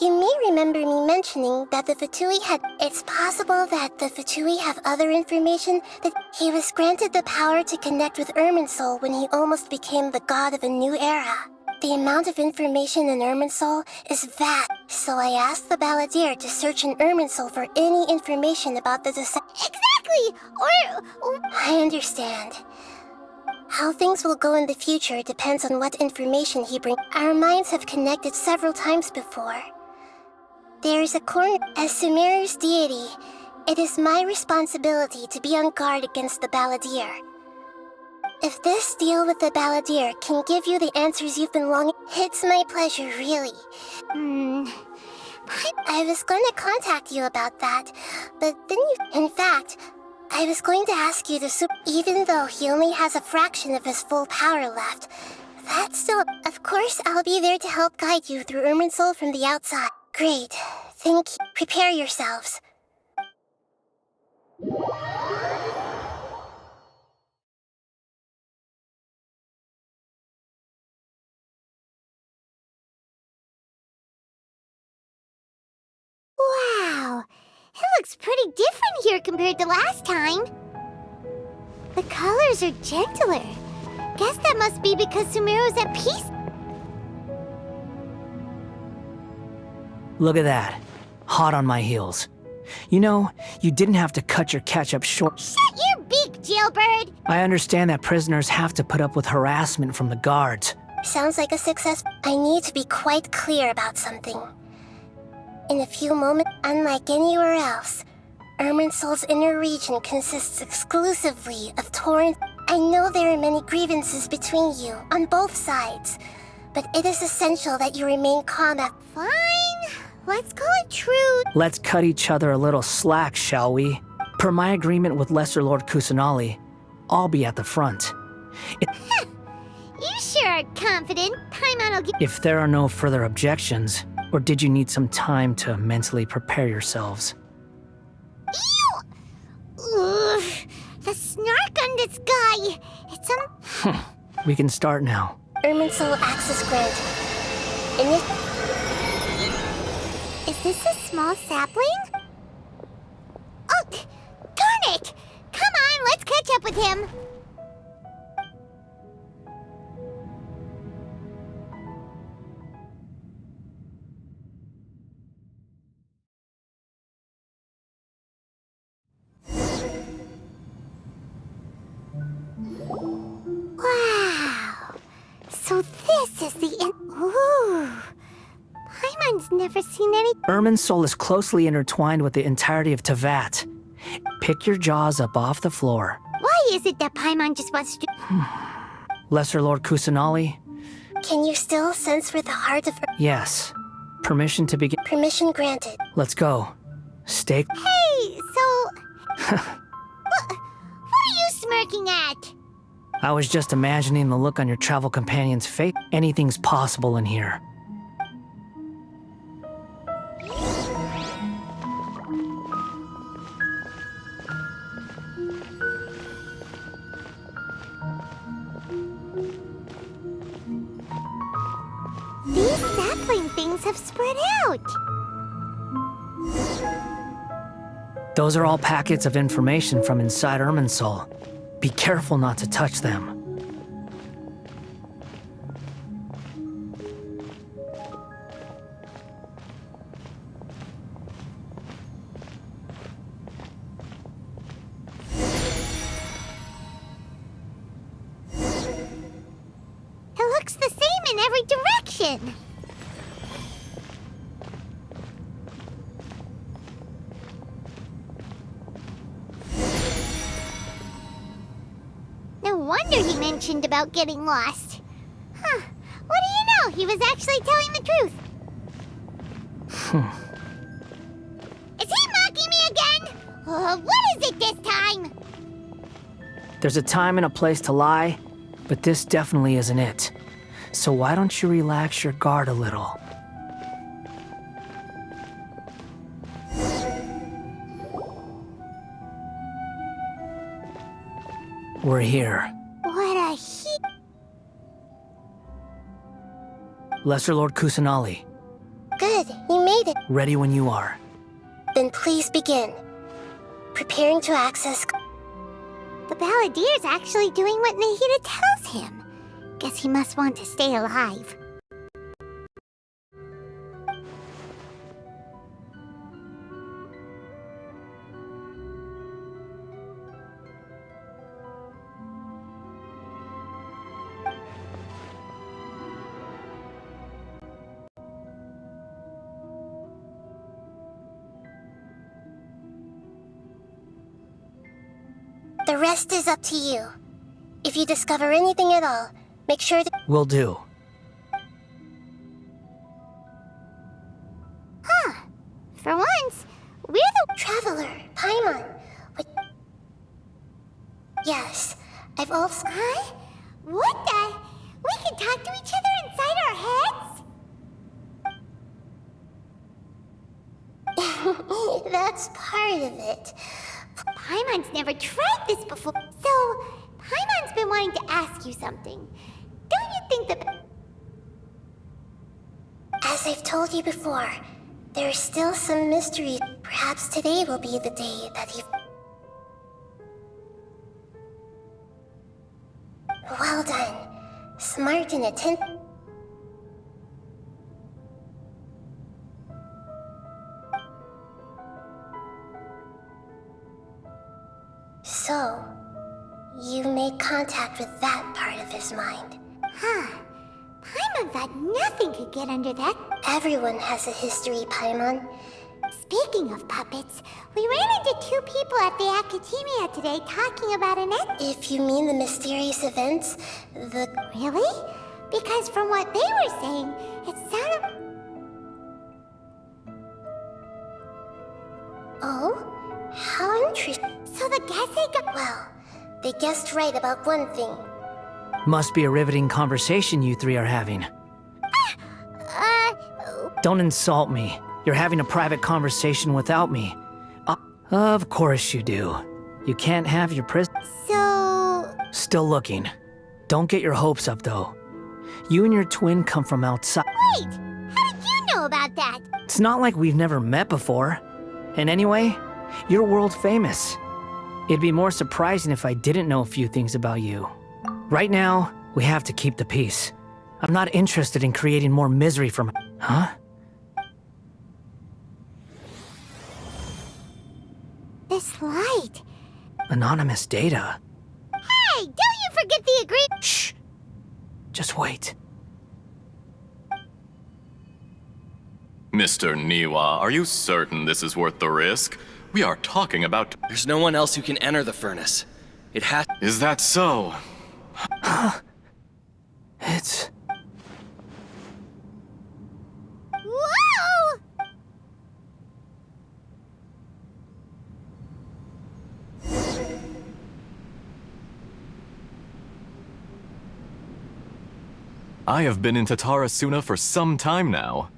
You may remember me mentioning that the Fatui had... It's possible that the Fatui have other information, that he was granted the power to connect with Irminsul when he almost became the god of a new era. The amount of information in Irminsul is vast, so I asked the Balladeer to search in Irminsul for any information about the Exactly! Or... I understand. How things will go in the future depends on what information he brings. Our minds have connected several times before. There is a corner... As Sumeru's deity, it is my responsibility to be on guard against the Balladeer. If this deal with the Balladeer can give you the answers you've been longing... It's my pleasure, really. I was going to contact you about that, but then you... In fact, I was going to ask you to even though he only has a fraction of his full power left. That's still... Of course, I'll be there to help guide you through Irminsul from the outside. Great. Thank you. Prepare yourselves. Wow. It looks pretty different here compared to last time. The colors are gentler. Guess that must be because Sumeru's at peace. Look at that. Hot on my heels. You know, you didn't have to cut your catch-up short. Shut your beak, jailbird! I understand that prisoners have to put up with harassment from the guards. Sounds like a success. I need to be quite clear about something. In a few moments, unlike anywhere else, Irminsul's inner region consists exclusively of torrent. I know there are many grievances between you, on both sides, but it is essential that you remain calm. Fine. Let's call it true. Let's cut each other a little slack, shall we? Per my agreement with Lesser Lord Kusanali, I'll be at the front. You sure are confident. Paimon will get... If there are no further objections, or did you need some time to mentally prepare yourselves? Ew! Ugh, the snark on this guy. It's We can start now. Irminsul access granted. Is this a small sapling? Oh, darn it! Come on, let's catch up with him. Wow. So this is the Ooh. Paimon Paimon's never seen any. Irminsul is closely intertwined with the entirety of Tevat. Pick your jaws up off the floor. Why is it that Paimon just wants to... Lesser Lord Kusanali? Can you still sense where the heart of... Yes. Permission to begin. Permission granted. Let's go. Stay. Hey, so... what are you smirking at? I was just imagining the look on your travel companion's face. Anything's possible in here. These sapling things have spread out. Those are all packets of information from inside Irminsul. Be careful not to touch them. It looks the same in every direction. No wonder he mentioned about getting lost. Huh. What do you know? He was actually telling the truth. Is he mocking me again? What is it this time? There's a time and a place to lie, but this definitely isn't it. So why don't you relax your guard a little? We're here. What a he... Lesser Lord Kusanali, Good, you made it. ready when you are. Then please begin. Preparing to access... The Balladier's actually doing what Nahida tells him. Guess he must want to stay alive. The rest is up to you. If you discover anything at all, make sure to... Will do. Huh. For once, we're the... Traveler, Paimon. What... Yes, I've also... Huh? What the... We can talk to each other inside our heads? That's part of it. Paimon's never tried this before. So, Paimon's been wanting to ask you something. Don't you think that... As I've told you before, there are still some mysteries. Perhaps today will be the day that he... Well done. Smart and attentive. So, you made contact with that part of his mind. Huh. Paimon thought nothing could get under that. Everyone has a history, Paimon. Speaking of puppets, we ran into two people at the Academia today talking about an end. If you mean the mysterious events, the... Really? Because from what they were saying, it sounded... Oh? How interesting. So the guessing got... Well, they guessed right about one thing. Must be a riveting conversation you three are having. Don't insult me. You're having a private conversation without me. Of course you do. You can't have your So... Still looking. Don't get your hopes up, though. You and your twin come from outside. Wait! How did you know about that? It's not like we've never met before. And anyway, you're world famous. It'd be more surprising if I didn't know a few things about you. Right now, we have to keep the peace. I'm not interested in creating more misery for my... Huh? This light... Anonymous data. Hey, don't you forget the agreement! Just wait. Mr. Niwa, are you certain this is worth the risk? We are talking about... There's no one else who can enter the furnace. It has... Is that so? It's... Whoa! I have been in Tatarasuna for some time now.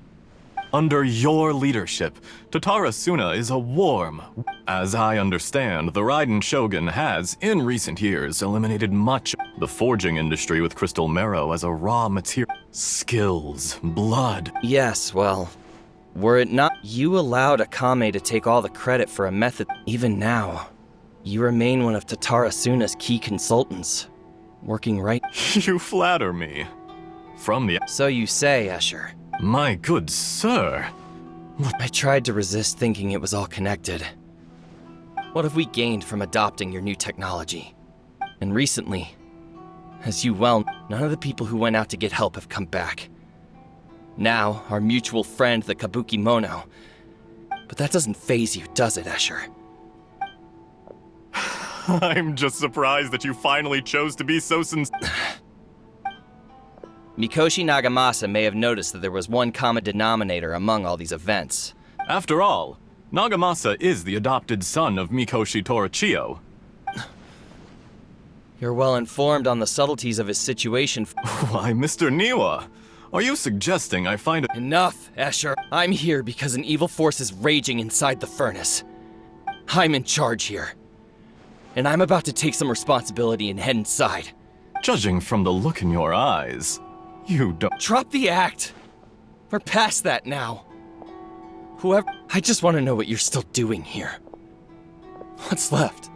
Under your leadership, Tatarasuna is a warm... As I understand, the Raiden Shogun has, in recent years, eliminated much the forging industry with crystal marrow as a raw material. Skills, blood. Yes, well, were it not you allowed Akame to take all the credit for a method, even now, you remain one of Tatarasuna's key consultants, working right... You flatter me. From the... So you say, Escher. My good sir. I tried to resist thinking it was all connected. What have we gained from adopting your new technology? And recently, as you well know, none of the people who went out to get help have come back. Now, our mutual friend, the Kabuki Mono. But that doesn't faze you, does it, Escher? I'm just surprised that you finally chose to be so sincere. Mikoshi Nagamasa may have noticed that there was one common denominator among all these events. After all, Nagamasa is the adopted son of Mikoshi Torachiyo. You're well informed on the subtleties of his situation. Why, Mr. Niwa, are you suggesting I find it— Enough, Escher. I'm here because an evil force is raging inside the furnace. I'm in charge here. And I'm about to take some responsibility and head inside. Judging from the look in your eyes, you don't— Drop the act! We're past that now. Whoever— I just want to know what you're still doing here. What's left?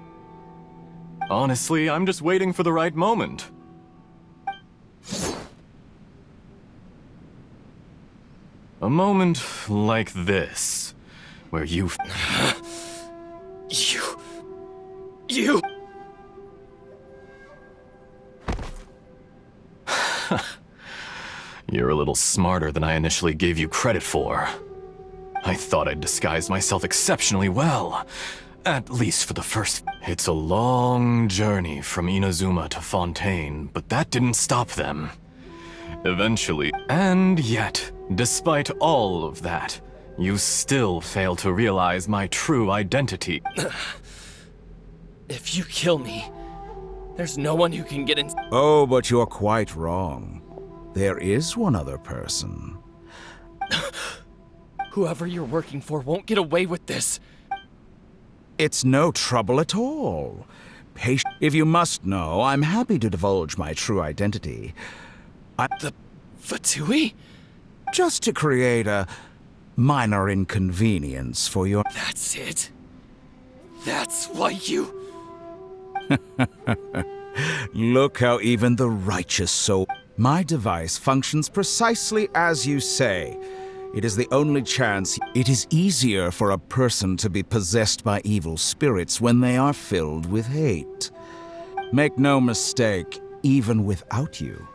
Honestly, I'm just waiting for the right moment. A moment like this, where you... You... You're a little smarter than I initially gave you credit for. I thought I'd disguised myself exceptionally well. At least for the first... It's a long journey from Inazuma to Fontaine, but that didn't stop them. Eventually... And yet, despite all of that, you still fail to realize my true identity. If you kill me, there's no one who can get in... Oh, but you're quite wrong. There is one other person. Whoever you're working for won't get away with this. It's no trouble at all. If you must know, I'm happy to divulge my true identity. The Fatui? Just to create a minor inconvenience for your... That's it. That's why you... Look how even the righteous soul... My device functions precisely as you say. It is the only chance. It is easier for a person to be possessed by evil spirits when they are filled with hate. Make no mistake, even without you.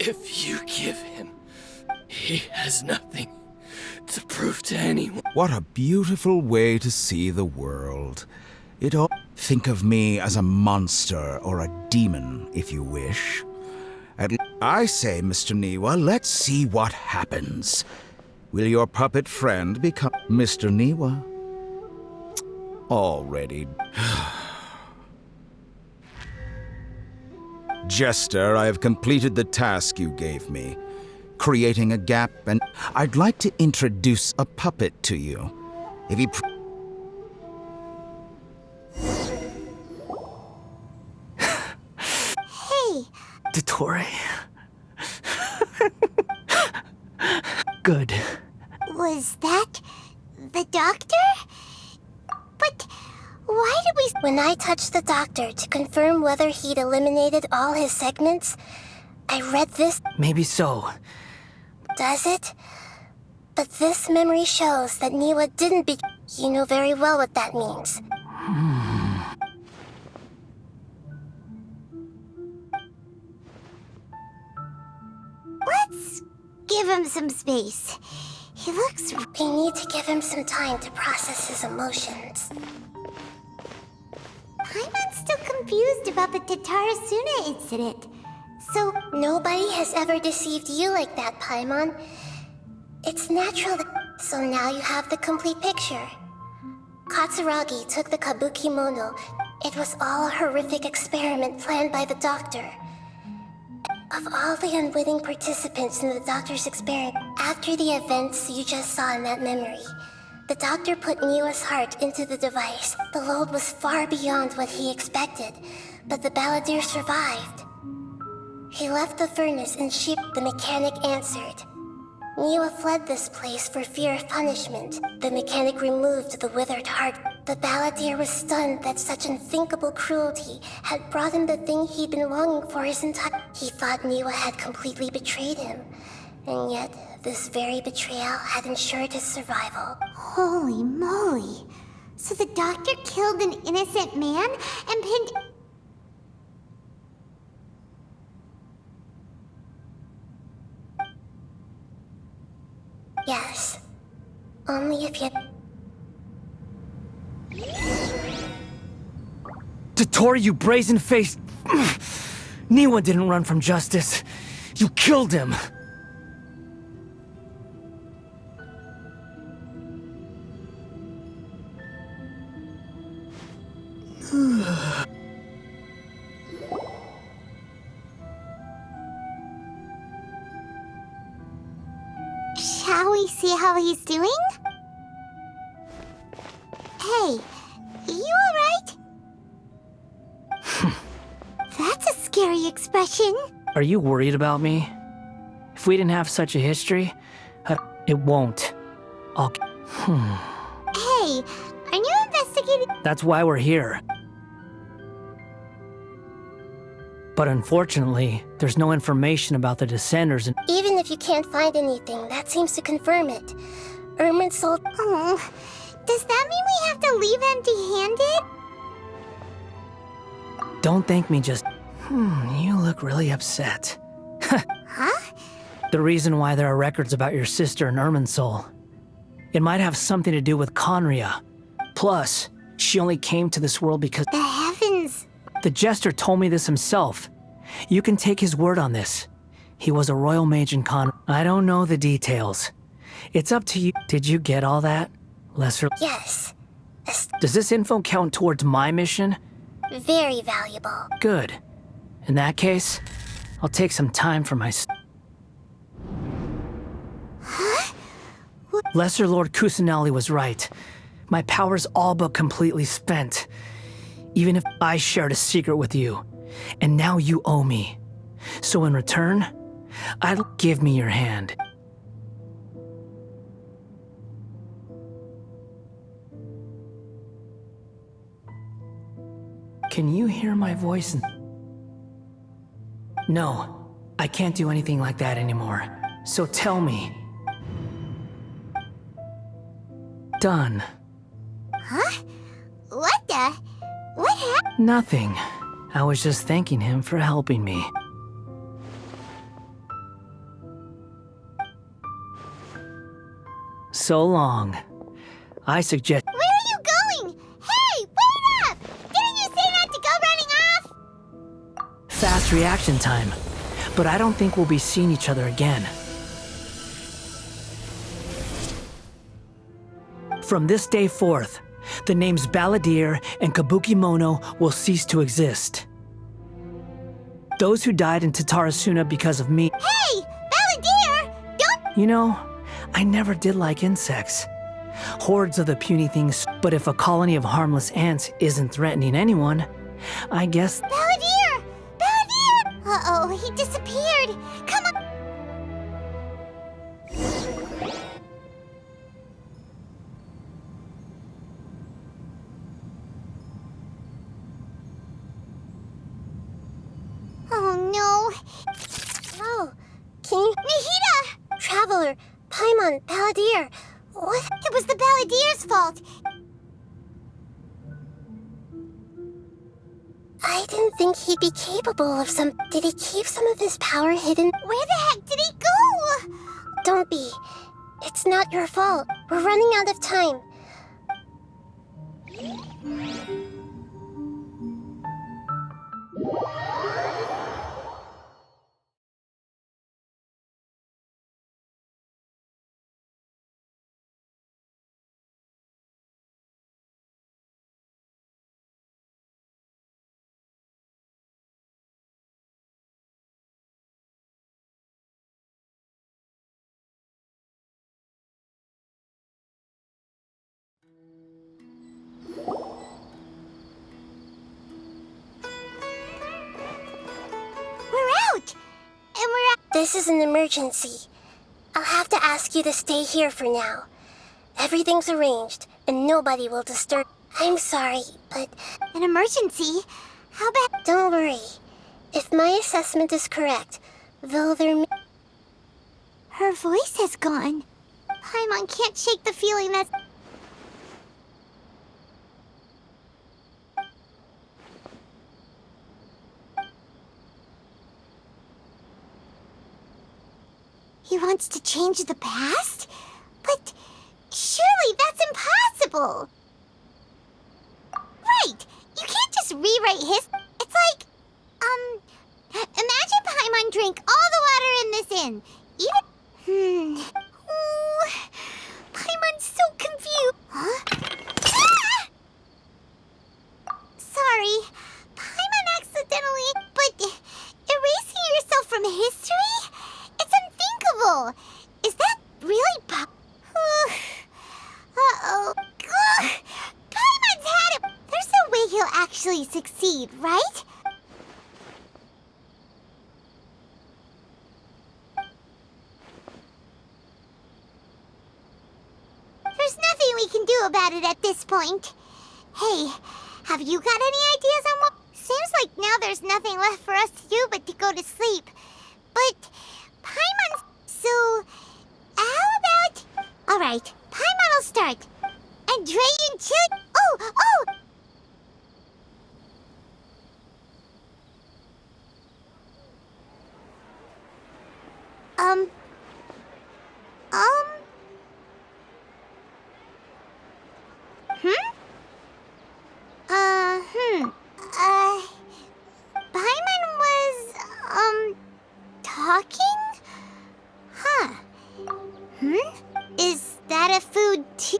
If you give him, he has nothing to prove to anyone. What a beautiful way to see the world. It all... Think of me as a monster or a demon, if you wish. I say, Mr. Niwa, let's see what happens. Will your puppet friend become Mr. Niwa? Already. Jester, I have completed the task you gave me, creating a gap, and I'd like to introduce a puppet to you. If he... Dottore. Good. Was that the doctor? But why did we... When I touched the doctor to confirm whether he'd eliminated all his segments, I read this. Maybe so. Does it? But this memory shows that Niwa didn't be... You know very well what that means. give him some space. He looks... We need to give him some time to process his emotions. Paimon's still confused about the Tatarasuna incident. So... Nobody has ever deceived you like that, Paimon. It's natural that... So now you have the complete picture. Katsuragi took the kabuki mono. It was all a horrific experiment planned by the doctor. Of all the unwitting participants in the doctor's experiment, after the events you just saw in that memory, the doctor put Niwa's heart into the device. The load was far beyond what he expected, but the balladeer survived. He left the furnace and the mechanic answered. Niwa fled this place for fear of punishment. The mechanic removed the withered heart. The balladeer was stunned that such unthinkable cruelty had brought him the thing he'd been longing for his entire... He thought Niwa had completely betrayed him. And yet, this very betrayal had ensured his survival. Holy moly. So the doctor killed an innocent man and pinned... Yes. Only if you... Dotori, you brazen-faced... Niwa didn't run from justice. You killed him. Shall we see how he's doing? Hey, you alright? That's a scary expression. Are you worried about me? If we didn't have such a history, it won't. I'll... Hey, aren't you investigating? That's why we're here. But unfortunately, there's no information about the Descenders and... Even if you can't find anything, that seems to confirm it. Irminsul... Oh, does that mean we have to leave empty-handed? Don't thank me, just... you look really upset. Huh? The reason why there are records about your sister and Irminsul. It might have something to do with Conria. Plus, she only came to this world because... The heavens... The Jester told me this himself. You can take his word on this. He was a royal mage in Con... I don't know the details. It's up to you. Did you get all that, Lesser? Yes. Does this info count towards my mission? Very valuable. Good. In that case, I'll take some time for my... Huh? Lesser Lord Kusanali was right. My power's all but completely spent. Even if I shared a secret with you, and now you owe me. So in return, give me your hand. Can you hear my voice? No, I can't do anything like that anymore. So tell me. Done. Huh? What the? What happened? Nothing. I was just thanking him for helping me. So long. I suggest... Where are you going? Hey, wait up! Didn't you say not to go running off? Fast reaction time. But I don't think we'll be seeing each other again. From this day forth, the names Balladeer and Kabuki Mono will cease to exist. Those who died in Tatarasuna because of me... Hey! Balladeer! Don't... You know, I never did like insects. Hordes of the puny things, but if a colony of harmless ants isn't threatening anyone, I guess... Balladeer! Balladeer! Uh-oh, he disappeared! Come on! Oh no! Oh, can you... Nihida! Traveler, Paimon, Balladeer, what? It was the Balladeer's fault! I didn't think he'd be capable of some... Did he keep some of his power hidden? Where the heck did he go? Don't be. It's not your fault. We're running out of time. This is an emergency. I'll have to ask you to stay here for now. Everything's arranged, and nobody will disturb. I'm sorry, but... An emergency? How bad? Don't worry. If my assessment is correct, though there... Her voice has gone. Paimon can't shake the feeling that... He wants to change the past? But surely that's impossible! Right! You can't just rewrite his... It's like... Imagine Paimon drank all the water in this inn. Even... Ooh, Paimon's so confused. Huh? Ah! Sorry. Paimon accidentally... But erasing yourself from history? It's unthinkable! Is that really Uh-oh. Paimon's had it! There's no way he'll actually succeed, right? There's nothing we can do about it at this point. Hey, have you got any ideas on what... Seems like now there's nothing left for us to do but to go to sleep. But... Paimon's... So... How about... Alright, Paimon will start. And Dragon should... Oh! Paimon was... talking? Huh. Is that a food too?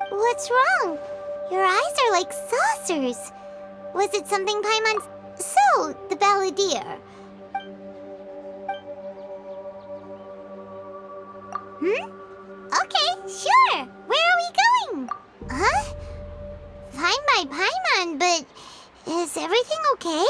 What's wrong? Your eyes are like saucers. Was it something Paimon... So, the balladeer. Okay, sure. Where are we going? Huh? Fine by Paimon, but is everything okay?